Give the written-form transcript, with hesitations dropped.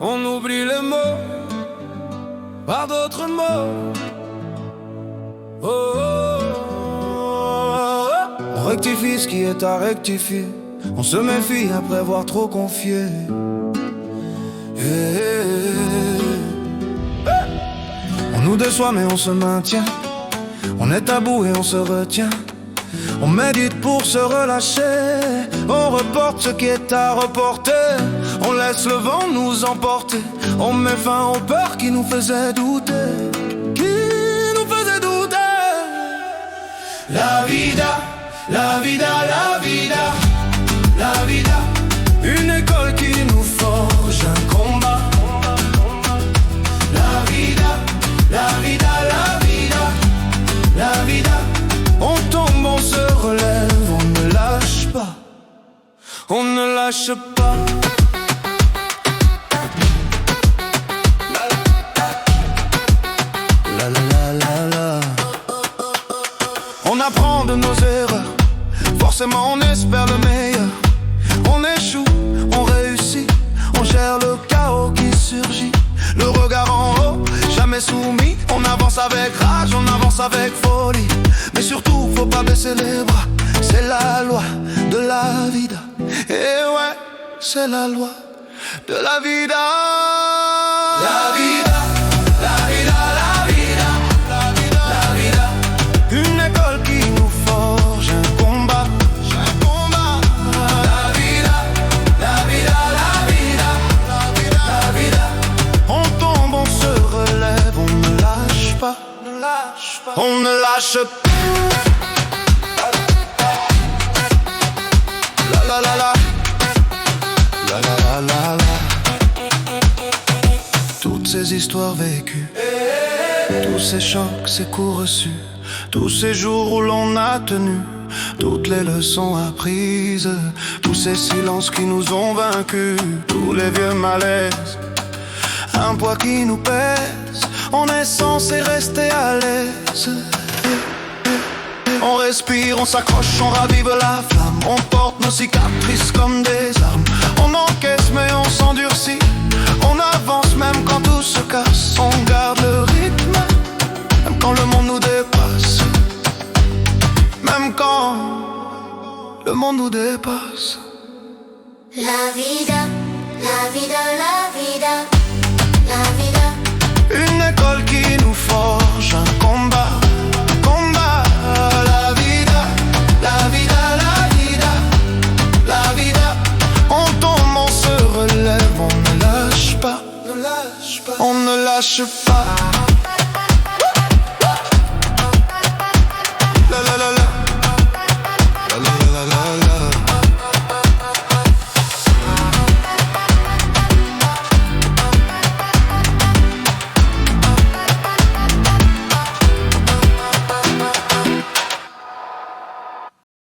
On oublie les mots par d'autres mots. Oh, oh, oh, oh. On rectifie ce qui est à rectifier. On se méfie après avoir trop confié. Hey, hey, hey. On nous déçoit mais on se maintient. On est à bout et on se retient. On médite pour se relâcher. On reporte ce qui est à reporter. On laisse le vent nous emporter. On met fin aux peurs qui nous faisaient douter. Qui nous faisaient douter. La vida, la vida, la vida, la vida. Une école qui nous forge un combat. La vida, la vida, la vida, la vida. On tombe, on se relève, on ne lâche pas. On ne lâche pas. La la la la la. On apprend de nos erreurs. Forcément on espère le meilleur. On échoue, on réussit. On gère le chaos qui surgit. Le regard en haut, jamais soumis. On avance avec rage, on avance avec folie. Mais surtout, faut pas baisser les bras. C'est la loi de la vida. Et ouais, c'est la loi de la vida. La vida, la vida, la vida, la vida, la vida. Une école qui nous forge un combat. Un combat. La vida, la vida, la vida, la vida, la vida. On tombe, on se relève, on ne lâche pas, ne lâche pas. On ne lâche pas. La la la, la la la la la. Toutes ces histoires vécues, tous ces chocs, ces coups reçus, tous ces jours où l'on a tenu, toutes les leçons apprises, tous ces silences qui nous ont vaincus, tous les vieux malaises, un poids qui nous pèse. On est censé rester à l'aise. On respire, on s'accroche, on ravive la flamme. On porte nos cicatrices comme des armes. On encaisse mais on s'endurcit. On avance même quand tout se casse. On garde le rythme, même quand le monde nous dépasse. Même quand le monde nous dépasse. La vida, la vida, la vida, la vida. Une école qui nous forge un combat. On ne lâche pas.